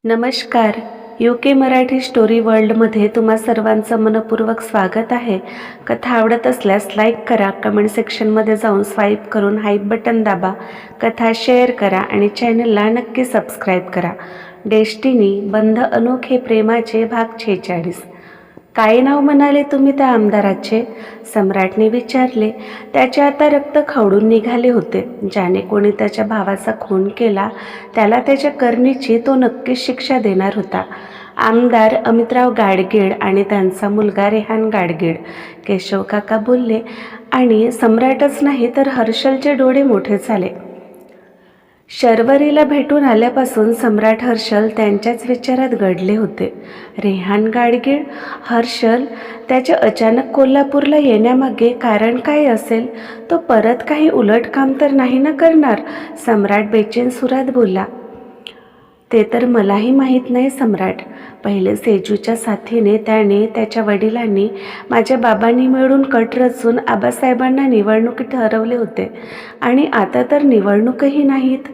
नमस्कार. UK Marathi story वर्ल्डमध्ये तुम्हा सर्वांचं मनपूर्वक स्वागत आहे. कथा आवडत असल्यास लाईक करा, कमेंट सेक्शनमध्ये जाऊन स्वाईप करून हाईप बटन दाबा, कथा शेअर करा आणि चॅनलला नक्की सबस्क्राईब करा. डेस्टिनी बंध अनोखे प्रेमाचे भाग 46. काय नाव म्हणाले तुम्ही त्या आमदाराचे? सम्राटने विचारले. त्याचे आता रक्त खवळून निघाले होते. ज्याने कोणी त्याच्या भावाचा खून केला त्याला त्याच्या करणीची तो नक्कीच शिक्षा देणार होता. आमदार अमितराव गाडगीळ आणि त्यांचा मुलगा रेहान गाडगीळ. केशव काका बोलले आणि सम्राटच नाही तर हर्षलचे डोळे मोठे झाले. शर्वरीला भेटून आल्यापासून सम्राट हर्षल त्यांच्याच विचारात गडले होते. रेहान गाडगीळ, हर्षल, त्याचे अचानक कोल्हापूरला येण्यामागे कारण काय असेल? तो परत काही उलट काम तर नाही ना करणार? सम्राट बेचैन सुरात बोलला. ते तर मलाही माहीत नाही सम्राट. पहिले सेजूच्या साथीने त्याने, त्याच्या वडिलांनी, माझ्या बाबांनी मिळून कट रचून आबासाहेबांना निवडणुकीत ठरवले होते आणि आता तर निवडणूकही नाहीत.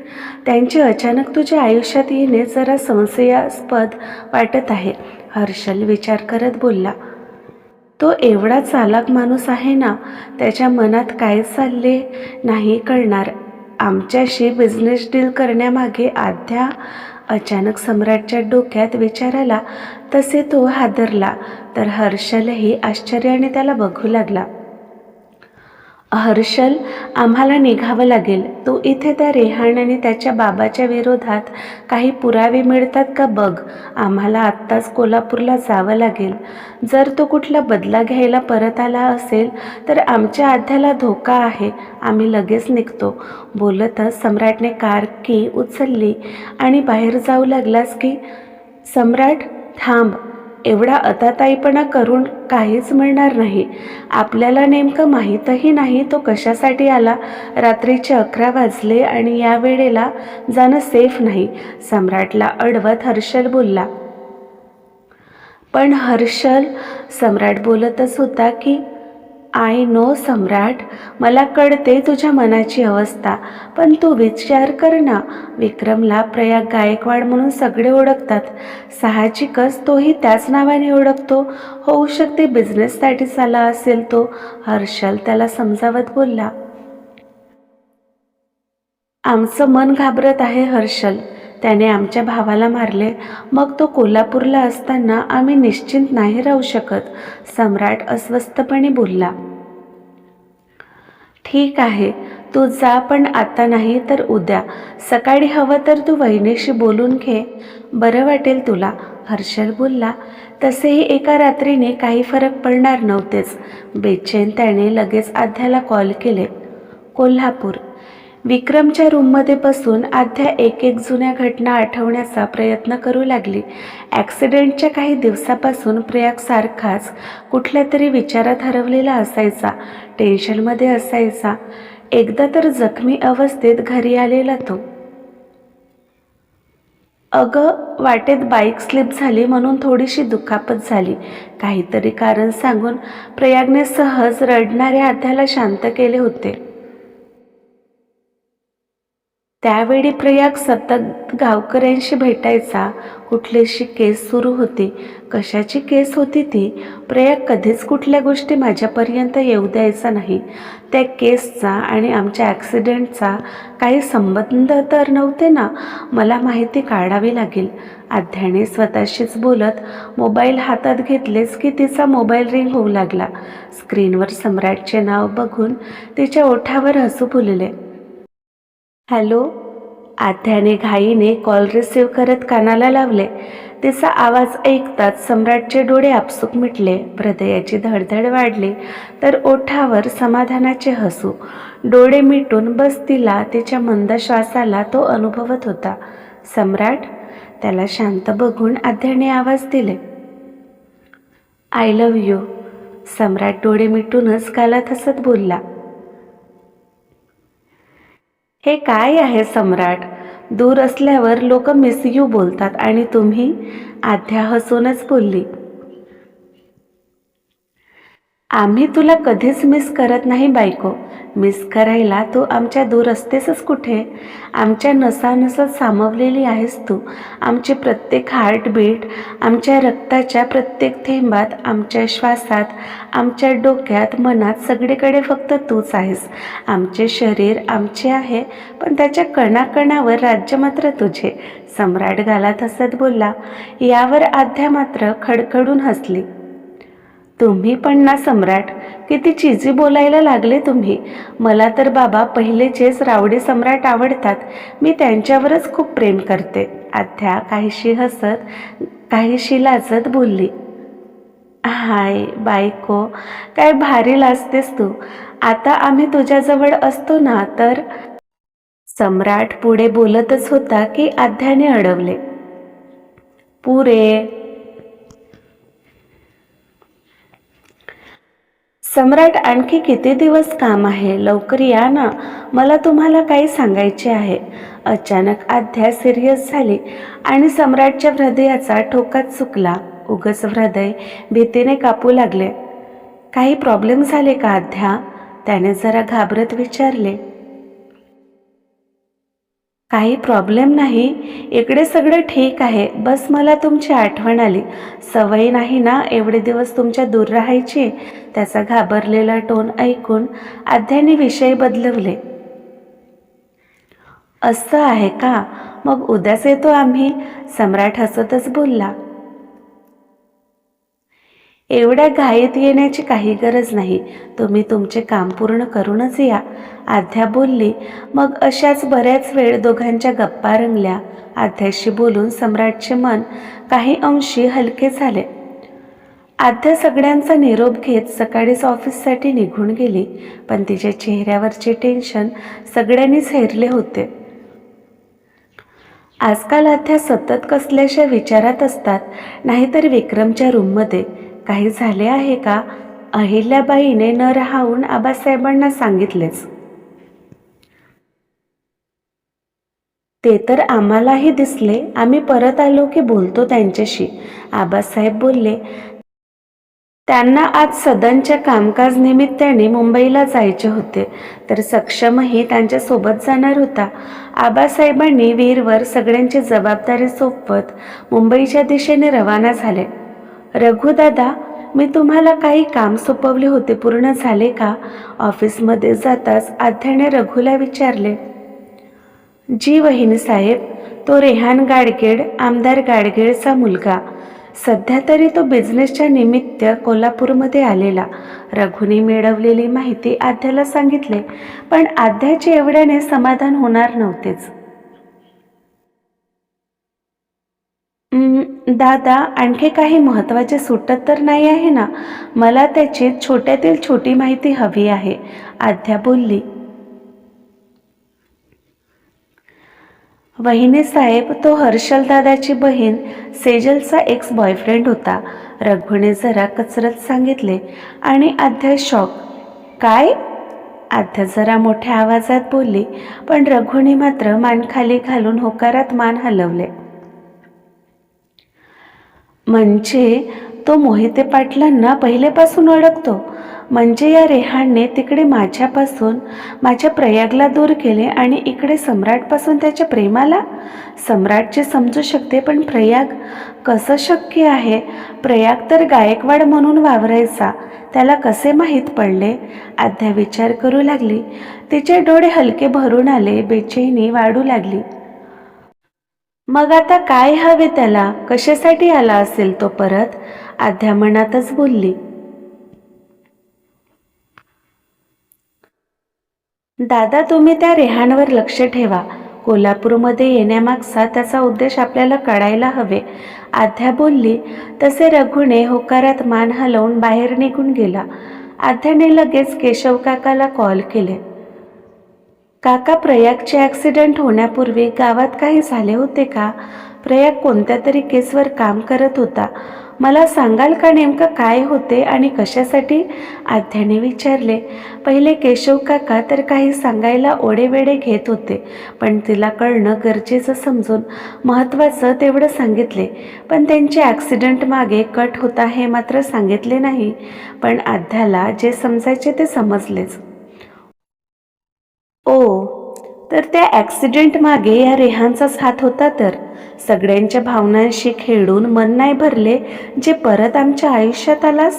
त्यांचे अचानक तुझ्या आयुष्यात येणे जरा संशयास्पद वाटत आहे. हर्षल विचार करत बोलला. तो एवढा चालाक माणूस आहे ना, त्याच्या मनात काय चालले नाही कळणार. आमच्याशी बिझनेस डील करण्यामागे आद्या? अचानक सम्राटच्या डोक्यात विचार आला तसे तो हादरला. तर हर्षलही आश्चर्याने त्याला बघू लागला. हर्षल, आम्हाला निघावं लागेल. तू इथे त्या रेहान आणि त्याच्या बाबाच्या विरोधात काही पुरावे मिळतात का बघ. आम्हाला आत्ताच कोल्हापूरला जावं लागेल. जर तो कुठला बदला घ्यायला परत आला असेल तर आमच्या आध्याला धोका आहे. आम्ही लगेच निघतो. बोलतच सम्राटने कार की उचलली आणि बाहेर जाऊ लागलास की. सम्राट, थांब. एवढा अताताईपणा करून काहीच मिळणार नाही. आपल्याला नेमकं माहीतही नाही तो कशासाठी आला. रात्रीचे 11 वाजले आणि या वेळेला जाणं सेफ नाही. सम्राटला अडवत हर्षल बोलला. पण हर्षल, सम्राट बोलतच होता की आय नो सम्राट, मला कळते तुझ्या मनाची अवस्था, पण तू विचार कर ना. विक्रमला प्रयाग गायकवाड म्हणून सगळे ओळखतात. साहजिकच तोही त्याच नावाने ओळखतो. होऊ शकते बिझनेससाठीच आला असेल तो. हर्षल त्याला समजावत बोलला. आमचं मन घाबरत आहे हर्षल. त्याने आमच्या भावाला मारले. मग तो कोल्हापूरला असताना आम्ही निश्चिंत नाही राहू शकत. सम्राट अस्वस्थपणे बोलला. ठीक आहे, तू जा, पण आता नाही तर उद्या सकाळी हवं तर तू वहिनीशी बोलून घे. बरं वाटेल तुला. हर्षल बोलला. तसेही एका रात्रीने काही फरक पडणार नव्हतेच. बेचैन त्याने लगेच आध्याला कॉल केले. कोल्हापूर. विक्रमच्या रूममध्ये बसून आध्या एक एक जुन्या घटना आठवण्याचा प्रयत्न करू लागली. ॲक्सिडेंटच्या काही दिवसापासून प्रयाग सारखाच कुठल्या तरी विचारात हरवलेला असायचा. टेन्शनमध्ये असायचा. एकदा तर जखमी अवस्थेत घरी आलेला तो. अगं, वाटेत बाईक स्लिप झाली म्हणून थोडीशी दुखापत झाली. काहीतरी कारण सांगून प्रयागने सहज रडणाऱ्या आध्याला शांत केले होते. त्यावेळी प्रयाग सतत गावकऱ्यांशी भेटायचा. कुठलीशी केस सुरू होती. कशाची केस होती ती? प्रयाग कधीच कुठल्या गोष्टी माझ्यापर्यंत येऊ द्यायचा नाही. त्या केसचा आणि आमच्या ॲक्सिडेंटचा काही संबंध तर नव्हते ना. मला माहिती काढावी लागेल. आध्याने स्वतःशीच बोलत मोबाईल हातात घेतलेच की तिचा मोबाईल रिंग होऊ लागला. स्क्रीनवर सम्राटचे नाव बघून तिच्या ओठावर हसू फुलले. हॅलो. आध्याने घाईने कॉल रिसीव्ह करत कानाला लावले. तिचा आवाज ऐकताच सम्राटचे डोळे आपसूक मिटले. हृदयाची धडधड वाढली तर ओठावर समाधानाचे हसू. डोळे मिटून बस तिला, तिच्या मंद श्वासाला तो अनुभवत होता. सम्राट. त्याला शांत बघून आध्याने आवाज दिले. I love you. सम्राट डोळे मिटूनच गालात हसत बोलला. हे काय आहे सम्राट? दूर असल्यावर लोक मिस यू बोलतात आणि तुम्ही? आध्या हसूनच बोलली. आम्ही तुला कधीच मिस करत नाही बायको. मिस करायला तू आमच्या दूर असतेसच कुठे. आमच्या नसानसात सामावलेली आहेस तू. आमचे प्रत्येक हार्टबीट, आमच्या रक्ताच्या प्रत्येक थेंबात, आमच्या श्वासात, आमच्या डोक्यात, मनात, सगळीकडे फक्त तूच आहेस. आमचे शरीर आमचे आहे, पण त्याच्या कणाकणावर राज्य मात्र तुझे. सम्राट गालात हसत बोलला. यावर आध्या मात्र खडखडून हसली. तुम्ही पण ना सम्राट, किती चिजी बोलायला लागले तुम्ही. मला तर बाबा पहिलेचेच रावडी सम्राट आवडतात. मी त्यांच्यावरच खूप प्रेम करते. आध्या काहीशी हसत काहीशी लाजत बोलली. हाय बायको, काय भारी लाजतेस तू. आता आम्ही तुझ्याजवळ असतो ना तर. सम्राट पुढे बोलतच होता की आध्याने अडवले. पुरे. सम्राट आणखी किती दिवस काम आहे, लवकर या ना, मला तुम्हाला काही सांगायचे आहे. अचानक आध्या सिरियस झाली आणि सम्राटच्या हृदयाचा ठोकाच चुकला. उगच हृदय भीतीने कापू लागले. काही प्रॉब्लेम झाले का आध्या, त्याने जरा घाबरत विचारले. काही प्रॉब्लेम नाही, इकडे सगळं ठीक आहे. बस मला तुमची आठवण आली. सवय नाही ना एवढे दिवस तुमच्या दूर राहायची. त्याचा घाबरलेला टोन ऐकून आध्याने विषय बदलवले. असं आहे का, मग उद्याच येतो आम्ही. सम्राट हसतच बोलला. एवढ्या घाईत येण्याची काही गरज नाही. तुम्ही तुमचे काम पूर्ण करूनच या, आध्या बोलली. मग अशाच बऱ्याच वेळ दोघांच्या गप्पा रंगल्या. आध्याशी बोलून सम्राटचे मन काही अंशी हलके झाले. आध्या सगळ्यांचा निरोप घेत सकाळीच ऑफिससाठी निघून गेली, पण तिच्या चेहऱ्यावरचे टेन्शन सगळ्यांनीच हेरले होते. आजकाल आध्या सतत कसल्याशा विचारात असतात. नाहीतर विक्रमच्या रूममध्ये काही झाले आहे का, अहिल्याबाईने न राहून आबासाहेबांना सांगितलेच. ते तर आम्हालाही दिसले. आम्ही परत आलो की बोलतो त्यांच्याशी, आबासाहेब बोलले. त्यांना आज सदनच्या कामकाज निमित्ताने मुंबईला जायचे होते, तर सक्षमही त्यांच्यासोबत जाणार होता. आबासाहेबांनी वीरवर सगळ्यांची जबाबदारी सोपवत मुंबईच्या दिशेने रवाना झाले. रघुदादा, मी तुम्हाला काही काम सोपवले होते, पूर्ण झाले का, ऑफिसमध्ये जाताच आध्याने रघुला विचारले. जी वहिनी साहेब, तो रेहान गाडगीळ, आमदार गाडगीळचा मुलगा. सध्या तरी तो बिझनेसच्या निमित्त कोल्हापूरमध्ये आलेला. रघुने मिळवलेली माहिती आध्याला सांगितले, पण आध्याचे एवढ्याने समाधान होणार नव्हतेच. दादा, आणखी काही महत्त्वाचे सुटत तर नाही आहे ना, मला त्याची छोट्यातील छोटी माहिती हवी आहे, आध्या बोलली. वहिनी साहेब, तो हर्षल दादाची बहीण सेजलचा एक्स बॉयफ्रेंड होता, रघुने जरा कचरत सांगितले. आणि आध्या शॉक. काय, आध्या जरा मोठ्या आवाजात बोलली, पण रघुने मात्र मान खाली घालून होकारात मान हलवले. म्हणजे तो मोहिते पाटलांना पहिलेपासून ओळखतो. म्हणजे या रेहानने तिकडे माझ्यापासून माझ्या प्रयागला दूर केले आणि इकडे सम्राटपासून त्याच्या प्रेमाला. सम्राटचे समजू शकते, पण प्रयाग कसं शक्य आहे. प्रयाग तर गायकवाड म्हणून वावरायचा, त्याला कसे माहीत पडले. आध्या विचार करू लागली. तिचे डोळे हलके भरून आले, बेचैनी वाढू लागली. मग आता काय हवे त्याला, कशासाठी आला असेल तो परत, आध्या मनातच बोलली. दादा, तुम्ही त्या रेहानवर लक्ष ठेवा. कोल्हापूरमध्ये येण्यामागचा त्याचा उद्देश आपल्याला कळायला हवे, आध्या बोलली. तसे रघुने होकारात मान हलवून बाहेर निघून गेला. आध्याने लगेच केशव काकाला कॉल केले. काका, प्रयागचे ॲक्सिडेंट होण्यापूर्वी गावात काही झाले होते का. प्रयाग कोणत्या तरी केसवर काम करत होता. मला सांगाल का नेमकं काय होते आणि कशासाठी? आध्याने विचारले. पहिले केशव काका तर काही सांगायला ओढेवेढे घेत होते, पण तिला कळणं गरजेचं समजून महत्त्वाचं तेवढं सांगितले. पण त्यांचे ॲक्सिडेंट मागे कट होता हे मात्र सांगितले नाही. पण आध्याला जे समजायचे ते समजलेच. ओ, तर त्या ॲक्सिडेंट मागे या रेहानचाच हात होता तर. सगळ्यांच्या भावनांशी खेळून मन नाही भरले जे परत आमच्या आयुष्यात आलास.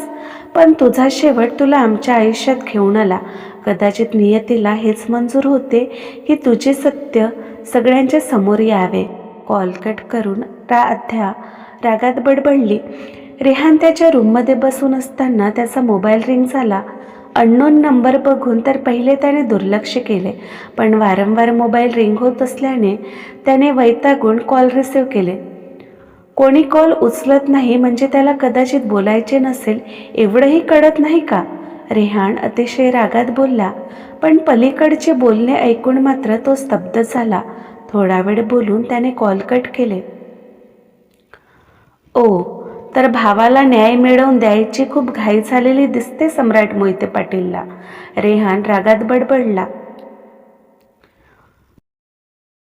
पण तुझा शेवट तुला आमच्या आयुष्यात घेऊन आला. कदाचित नियतीला हेच मंजूर होते की तुझे सत्य सगळ्यांच्या समोर यावे. कॉल कट करून आध्या रागात बडबडली. रेहान त्याच्या रूममध्ये बसून असताना त्याचा मोबाईल रिंग झाला. अननोन नंबर बघून तर पहिले त्याने दुर्लक्ष केले, पण वारंवार मोबाईल रिंग होत असल्याने त्याने वैतागून कॉल रिसीव्ह केले. कोणी कॉल उचलत नाही म्हणजे त्याला कदाचित बोलायचे नसेल एवढंही कळत नाही का? रेहान अतिशय रागात बोलला, पण पलीकडचे बोलणे ऐकून मात्र तो स्तब्ध झाला. थोडा वेळ बोलून त्याने कॉल कट केले. ओ, तर भावाला न्याय मिळवून द्यायची खूप घाई झालेली दिसते सम्राट मोहिते पाटीलला. रेहान रागात बडबडला.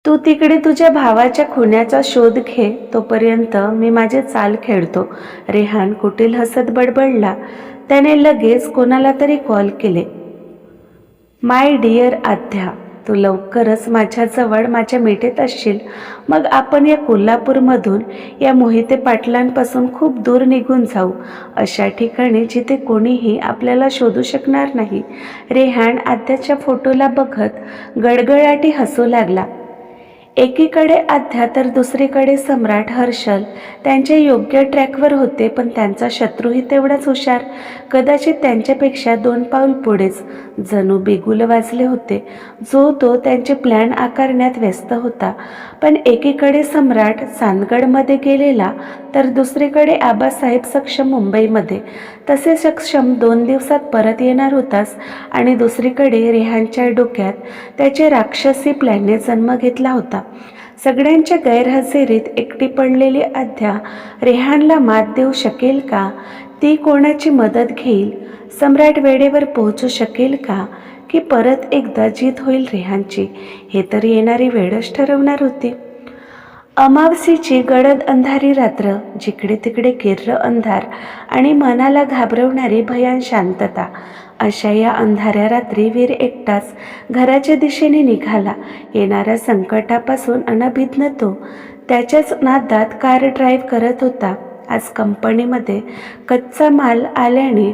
तू तिकडे तुझ्या भावाच्या खुन्याचा शोध घे, तोपर्यंत मी माझे चाल खेळतो. रेहान कुटील हसत बडबडला. त्याने लगेच कोणाला तरी कॉल केले. माय डिअर आध्या, तू लवकरच माझ्याजवळ माझ्या मिठीत असशील. मग आपण या कोल्हापूरमधून या मोहिते पाटलांपासून खूप दूर निघून जाऊ, अशा ठिकाणी जिथे कोणीही आपल्याला शोधू शकणार नाही. रेहान आध्याच्या फोटोला बघत गडगडाटी हसू लागला. एकीकडे आध्या तर दुसरीकडे सम्राट हर्षल त्यांच्या योग्य ट्रॅकवर होते, पण त्यांचा शत्रूही तेवढाच हुशार, कदाचित त्यांच्यापेक्षा 2 पाऊल पुढेच. जणू बिगुल वाजले होते, जो तो त्यांचे प्लॅन आकारण्यात व्यस्त होता. पण एकीकडे सम्राट चांदगडमध्ये गेलेला तर दुसरीकडे आबासाहेब सक्षम मुंबईमध्ये. तसे सक्षम 2 दिवसात परत येणार होताच आणि दुसरीकडे रेहानच्या डोक्यात त्याचे राक्षसी प्लॅनने जन्म घेतला होता. सगळ्यांच्या गैरहजेरीत एकटी पडलेली आध्या रेहानला मात देऊ शकेल का? ती कोणाची मदत घेईल? सम्राट वेळेवर पोहोचू शकेल का? की परत एकदा जीत होईल रेहानची? हे तर येणारी वेळच ठरवणार होती. अमावस्येची गडद अंधारी रात्र, जिकडे तिकडे किर्र अंधार आणि मनाला घाबरवणारी भयान शांतता. अशा या अंधाऱ्या रात्री वीर एकटाच घराच्या दिशेने निघाला. येणाऱ्या संकटापासून अनभिज्ञ तो त्याच्याच नादात कार ड्राईव्ह करत होता. आज कंपनीमध्ये कच्चा माल आल्याने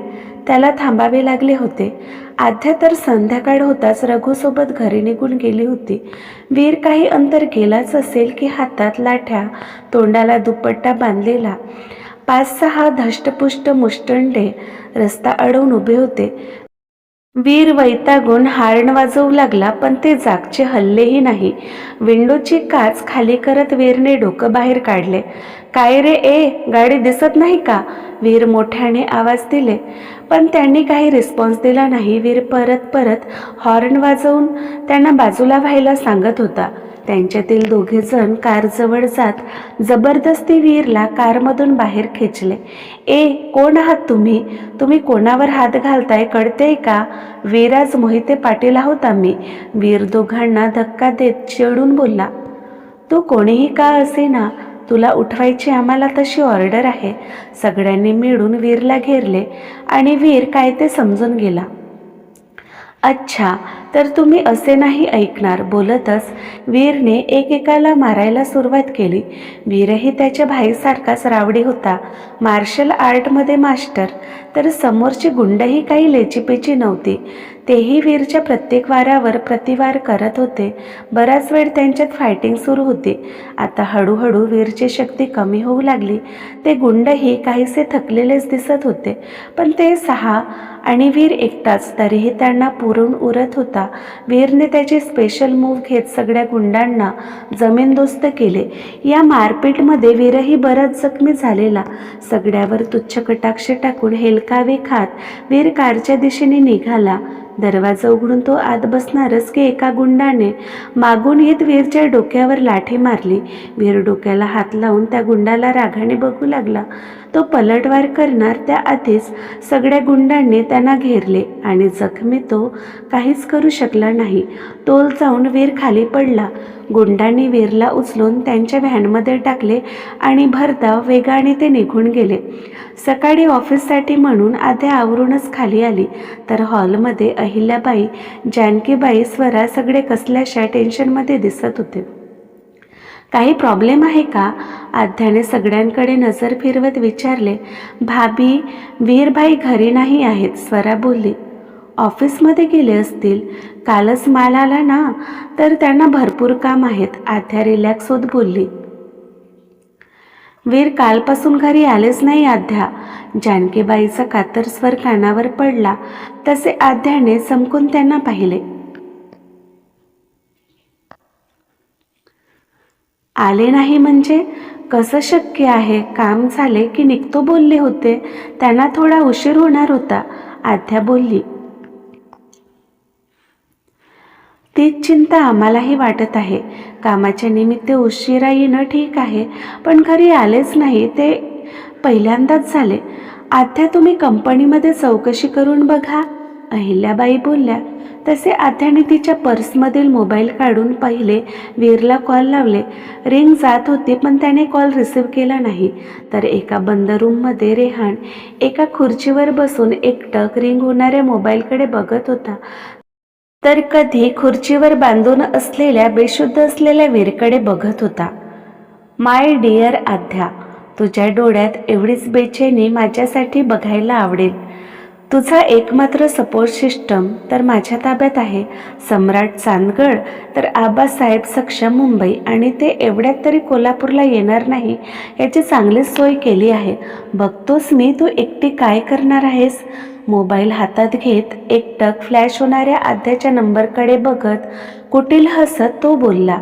त्याला थांबावे लागले होते. आध्या तर संध्याकाळ होताच रघुसोबत घरी निघून गेली होती. वीर काही अंतर गेलाच असेल की हातात लाठ्या, तोंडाला दुपट्टा बांधलेला 5-6 धष्टपुष्ट मुष्टंडे रस्ता अडवून उभे होते. वीर वैतागून हार्न वाजवू लागला, पण ते जागचे हल्लेही नाही. विंडोची काच खाली करत वीरने डोकं बाहेर काढले. काय रे ए, गाडी दिसत नाही का? वीर मोठ्याने आवाज दिले, पण त्यांनी काही रिस्पॉन्स दिला नाही. वीर परत परत हॉर्न वाजवून त्यांना बाजूला व्हायला सांगत होता. त्यांच्यातील 2 जण कारजवळ जात जबरदस्ती वीरला कारमधून बाहेर खेचले. ए, कोण आहात तुम्ही? तुम्ही कोणावर हात घालताय कळतेय का? वीराज मोहिते पाटील आहोत आम्ही. वीर दोघांना धक्का देत चिडून बोलला. तू कोणीही का असेना, तुला उठवायची आम्हाला तशी ऑर्डर आहे. सगळ्यांनी मिळून वीरला घेरले आणि वीर काय ते समजून गेला. अच्छा, तर तुम्ही असे नाही ऐकणार. बोलतच वीरने एकेकाला मारायला सुरुवात केली. वीरही त्याच्या भाईसारखाच रावडी होता, मार्शल आर्टमध्ये मास्टर. तर समोरची गुंडही काही लेचीपेची नव्हती. तेही वीरच्या प्रत्येक वारावर प्रतिवार करत होते. बराच वेळ त्यांच्यात फायटिंग सुरू होती. आता हळूहळू वीरची शक्ती कमी होऊ लागली. ते गुंडही काहीसे थकलेलेच दिसत होते, पण ते 6 आणि वीर एकटाच, तरीही त्यांना पुरून उरत होता. वीरने त्याची स्पेशल मूव्ह घेत सगळ्या गुंडांना जमीनदोस्त केले. या मारपीटमध्ये वीरही बराच जखमी झालेला. सगळ्यावर तुच्छ कटाक्ष टाकून हेलकावे खात वीर कारच्या दिशेने निघाला. दरवाजा उघडून तो आत बसणारच की एका गुंडाने मागून येत वीरच्या डोक्यावर लाठी मारली. वीर डोक्याला हात लावून त्या गुंडाला रागाने बघू लागला. तो पलटवार करणार त्याआधीच सगळ्या गुंडांनी त्यांना घेरले आणि जखमी तो काहीच करू शकला नाही. तोल जाऊन वीर खाली पडला. गुंडांनी वीरला उचलून त्यांच्या व्हॅनमध्ये टाकले आणि भरधाव वेगाने ते निघून गेले. सकाळी ऑफिससाठी म्हणून आधी आवरूनच खाली आली तर हॉलमध्ये अहिल्याबाई, जानकीबाई, स्वरा सगळे कसल्याशा टेन्शनमध्ये दिसत होते. काही प्रॉब्लेम आहे का? आध्याने सगळ्यांकडे नजर फिरवत विचारले. भाभी, वीरभाई घरी नाही आहेत, स्वरा बोलली. ऑफिसमध्ये गेले असतील. कालच माल आला ना, तर त्यांना भरपूर काम आहेत, आध्या रिलॅक्स होत बोलली. वीर कालपासून घरी आलेच नाही आध्या. जानकीबाईचा कातर स्वर कानावर पडला तसे आध्याने चमकून त्यांना पाहिले. आले नाही म्हणजे कसं शक्य आहे? काम झाले की निघतो बोलले होते. त्यांना थोडा उशीर होणार होता, आध्या बोलली. तीच चिंता आम्हालाही वाटत आहे. कामाच्या निमित्त उशिरा येणं ठीक आहे, पण घरी आलेच नाही ते पहिल्यांदाच झाले. आध्या, तुम्ही कंपनीमध्ये चौकशी करून बघा, अहिल्याबाई बोलल्या. तसे आध्याने तिच्या पर्समधील मोबाईल काढून पहिले. वीरला कॉल लावले. रिंग जात होती पण त्याने कॉल रिसीव्ह केला नाही. तर एका बंद रूममध्ये रेहान एका खुर्चीवर बसून एकटक रिंग होणाऱ्या मोबाईलकडे बघत होता. तर कधी खुर्चीवर बांधून असलेल्या बेशुद्ध असलेल्या वीरकडे बघत होता. माय डिअर आध्या, तुझ्या डोळ्यात एवढीच बेचैनी माझ्यासाठी बघायला आवडेल. तुझा एकमात्र सपोर्ट सिस्टम तर माझ्या ताब्यात आहे. सम्राट चांदगड तर आबासाहेब सक्षम मुंबई, आणि ते एवढ्यात तरी कोल्हापूरला येणार नाही याची चांगलीच सोय केली आहे. बघतोस मी तू एकटी काय करणार आहेस. मोबाईल हातात घेत एकटक फ्लॅश होणाऱ्या आध्याच्या नंबरकडे बघत कुटील हसत तो बोलला.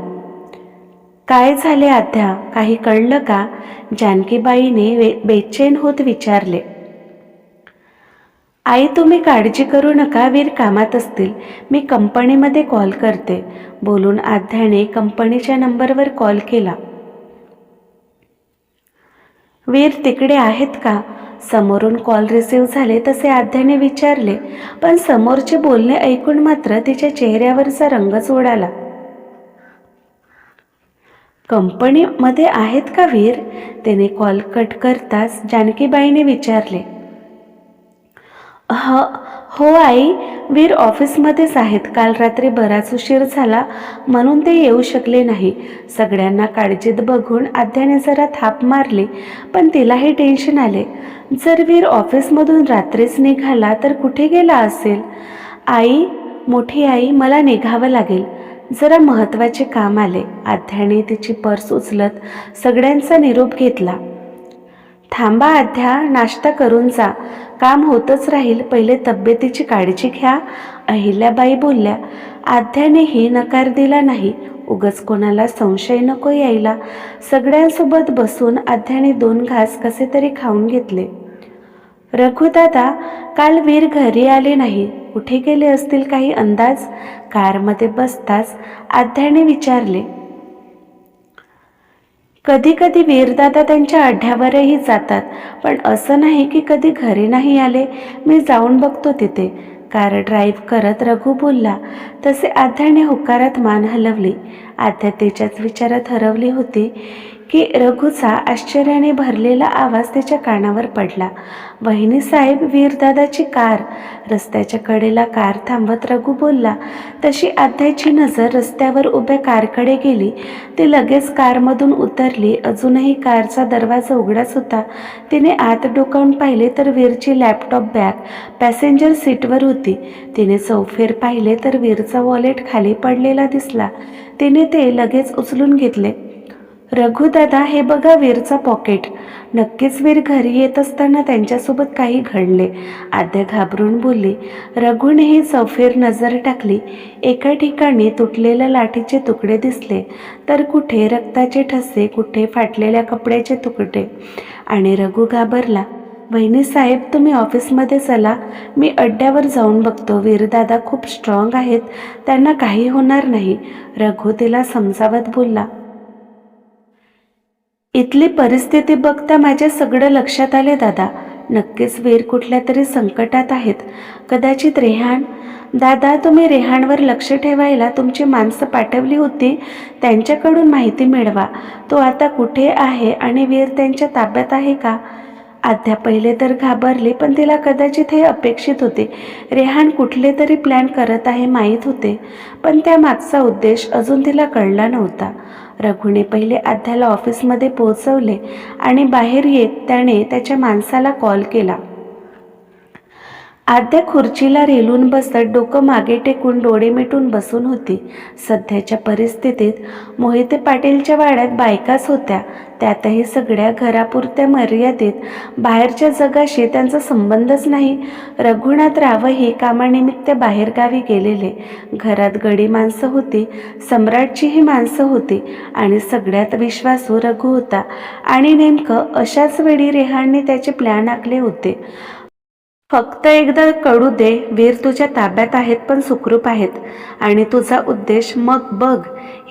काय झाले आध्या, काही कळलं का? जानकीबाईने बेचैन होत विचारले. आई, तुम्ही काळजी करू नका, वीर कामात असतील, मी कंपनीमध्ये कॉल करते, बोलून आध्याने कंपनीच्या नंबरवर कॉल केला. वीर तिकडे आहेत का? समोरून कॉल रिसीव्ह झाले तसे आध्याने विचारले, पण समोरचे बोलणे ऐकून मात्र तिच्या चेहऱ्यावरचा रंगच उडाला. कंपनीमध्ये आहेत का वीर? त्याने कॉल कट करताच जानकीबाईने विचारले. हो आई, वीर ऑफिसमध्येच आहेत. काल रात्री बराच उशीर झाला म्हणून ते येऊ शकले नाही. सगळ्यांना काळजीत बघून आध्याने जरा थाप मारली, पण तिलाही टेन्शन आले. जर वीर ऑफिसमधून रात्रीच निघाला तर कुठे गेला असेल? आई, मोठी आई, मला निघावं लागेल, जरा महत्त्वाचे काम आले. आध्याने तिची पर्स उचलत सगळ्यांचा निरोप घेतला. थांबा आध्या, नाश्ता करून जा, काम होतच राहील, पहिले तब्येतीची काळजी घ्या, अहिल्याबाई बोलल्या. आध्यानेही नकार दिला नाही. उगाच कोणाला संशय नको यायला. सगळ्यांसोबत बसून आध्याने 2 घास कसे तरी खाऊन घेतले. रघुदादा, काल वीर घरी आले नाही, कुठे गेले असतील, काही अंदाज? कारमध्ये बसताच आध्याने विचारले. कधी कधी वीरदादा त्यांच्या अड्ड्यावरही जातात, पण असं नाही की कधी घरी नाही आले. मी जाऊन बघतो तिथे, कार ड्राईव्ह करत रघु बोलला. तसे आध्याने होकारात मान हलवली. आध्या तिच्याच विचारात हरवली होती की रघुचा आश्चर्याने भरलेला आवाज त्याच्या कानावर पडला. वहिनीसाहेब, वीरदादाची कार. रस्त्याच्या कडेला कार थांबवत रघु बोलला. तशी आध्याची नजर रस्त्यावर उभ्या कारकडे गेली. ती लगेच कारमधून उतरली. अजूनही कारचा दरवाजा उघडाच होता. तिने आत डोकावून पाहिले तर वीरची लॅपटॉप बॅग पॅसेंजर सीटवर होती. तिने चौफेर पाहिले तर वीरचा वॉलेट खाली पडलेला दिसला. तिने ते लगेच उचलून घेतले. रघुदादा, हे बघा वीरचा पॉकेट. नक्कीच वीर घरी येत असताना त्यांच्यासोबत काही घडले, आद्या घाबरून बोलली. रघुनेही चौफेर नजर टाकली. एका ठिकाणी तुटलेल्या लाठीचे तुकडे दिसले, तर कुठे रक्ताचे ठसे, कुठे फाटलेल्या कपड्याचे तुकडे, आणि रघु घाबरला. वहिनीसाहेब, तुम्ही ऑफिसमध्ये चला, मी अड्ड्यावर जाऊन बघतो. वीरदादा खूप स्ट्रॉंग आहेत, त्यांना काही होणार नाही, रघु तिला समजावत बोलला. इथली परिस्थिती बघता माझ्या सगळं लक्षात आले दादा. नक्कीच वीर कुठल्या तरी संकटात आहेत. कदाचित रेहान. दादा, तुम्ही रेहानवर लक्ष ठेवायला तुमची माणसं पाठवली होती. त्यांच्याकडून माहिती मिळवा. तो आता कुठे आहे आणि वीर त्यांच्या ताब्यात आहे का? आद्या पहिले तर घाबरली, पण तिला कदाचित हे अपेक्षित होते. रेहान कुठले तरी प्लॅन करत आहे माहीत होते, पण त्यामागचा उद्देश अजून तिला कळला नव्हता. रघुने पहिले आद्याला ऑफिसमध्ये पोहोचवले आणि बाहेर येत त्याने त्याच्या माणसाला कॉल केला. आद्या खुर्चीला रेलून बसत डोकं मागे टेकून डोळे मिटून बसून होती. सध्याच्या परिस्थितीत मोहिते पाटीलच्या वाड्यात बायकाच होत्या, त्यातही सगळ्या घरापुरत्या मर्यादित. बाहेरच्या जगाशी त्यांचा संबंधच नाही. रघुनाथरावही कामानिमित्त बाहेरगावी गेलेले. घरात गडी माणसं होती, सम्राटचीही माणसं होती आणि सगळ्यात विश्वासू रघु होता. आणि नेमकं अशाच वेळी रेहानने त्याचे प्लॅन आखले होते. फक्त एकदा कळू दे, वीर तुझ्या ताब्यात आहेत, पण सुखरूप आहेत. आणि तुझा उद्देश मग बघ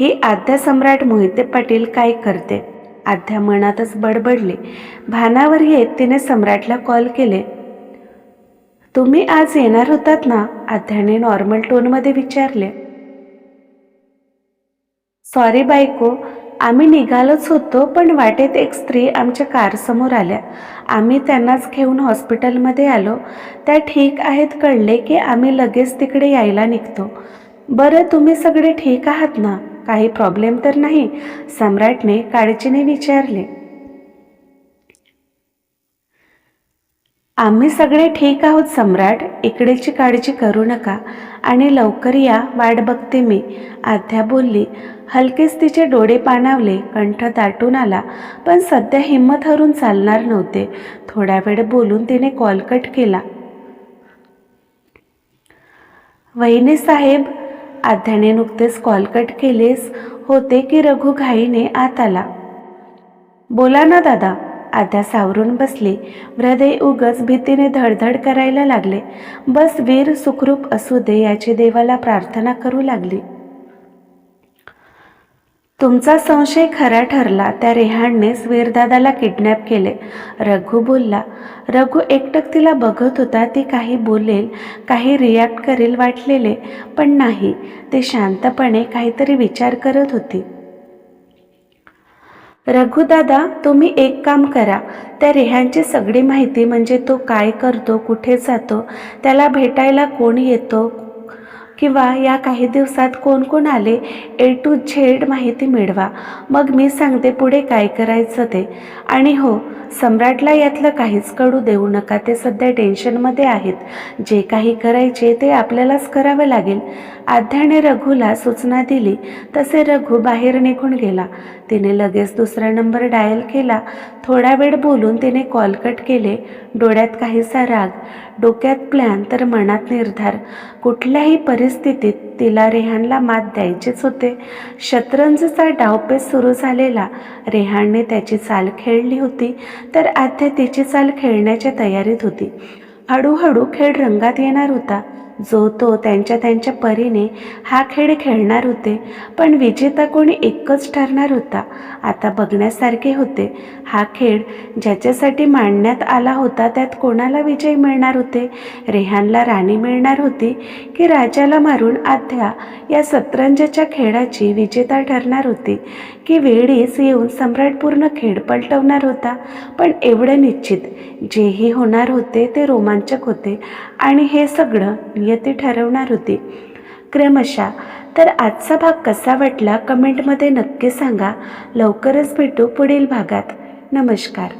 ही आद्या सम्राट मोहिते पाटील काय करते. आद्या मनातच बडबडली. भानावर येत तिने सम्राटला कॉल केले. तुम्ही आज येणार होतात ना? आद्याने नॉर्मल टोनमध्ये विचारले. सॉरी बायको, आम्ही निघालोच होतो, पण वाटेत एक स्त्री आमच्या कारसमोर आल्या. आम्ही त्यांनाच घेऊन हॉस्पिटलमध्ये आलो. त्या ठीक आहेत कळले की आम्ही लगेच तिकडे यायला निघतो. बरं, तुम्ही सगळे ठीक आहात ना? काही प्रॉब्लेम तर नाही? सम्राटने काळजीने विचारले. आम्ही सगळे ठीक आहोत सम्राट, इकडेची काळजी करू नका आणि लवकर या, वाट बघते मी, आद्या बोलली. हलकेच तिचे डोळे पाणावले, कंठ दाटून आला, पण सध्या हिंमत हरून चालणार नव्हते. थोडा वेळ बोलून तिने कॉल कट केला. वहिनी साहेब, आद्याने नुकतेच कॉल कट केलेच होते की रघु घाईने आत आला. बोला ना दादा. आद्या सावरून बसली. हृदय उगच भीतीने धडधड करायला लागले. बस वीर सुखरूप असू दे याची देवाला प्रार्थना करू लागली. तुमचा संशय खरा ठरला. त्या रेहाननेच वीरदादाला किडनॅप केले, रघु बोलला. रघु एकटक तिला बघत होता. ती काही बोलेल, काही रिॲक्ट करेल वाटलेले, पण नाही. ती शांतपणे काहीतरी विचार करत होती. रघुदादा, तुम्ही एक काम करा. त्या रेहानची सगळी माहिती, म्हणजे तो काय करतो, कुठे जातो, त्याला भेटायला कोण येतो किंवा या काही दिवसात कोण कोण आले, A to Z माहिती मिळवा. मग मी सांगते पुढे काय करायचं ते. आणि हो, सम्राटला यातलं काहीच कळू देऊ नका. ते सध्या टेन्शनमध्ये आहेत. जे काही करायचे ते आपल्यालाच करावं लागेल. आद्याने रघुला सूचना दिली तसे रघु बाहेर निघून गेला. तिने लगेच दुसरा नंबर डायल केला. थोडा वेळ बोलून तिने कॉल कट केले. डोळ्यात काहीसा राग, डोक्यात प्लॅन तर मनात निर्धार. कुठल्याही परिस्थितीत तिला रेहानला मात द्यायचेच होते. शतरंजचा डावपेच सुरू झालेला. रेहानने त्याची चाल खेळली होती तर आद्या तिची चाल खेळण्याच्या तयारीत होती. हळूहळू खेळ रंगात येणार होता. जो तो त्यांच्या त्यांच्या परीने हा खेळ खेळणार होते, पण विजेता कोणी एकच ठरणार होता. आता बघण्यासारखे होते. हा खेळ ज्याच्यासाठी मांडण्यात आला होता त्यात कोणाला विजय मिळणार होते? रेहानला राणी मिळणार होती की राजाला मारून आद्या या शतरंजच्या खेळाची विजेता ठरणार होती? की वेळीच येऊन सम्राट पूर्ण खेळ पलटवणार होता? पण एवढं निश्चित, जेही होणार होते ते रोमांचक होते आणि हे सगळं नियती ठरवणार होती क्रमशः. तर आजचा भाग कसा वाटला कमेंटमध्ये नक्की सांगा. लवकरच भेटू पुढील भागात. नमस्कार.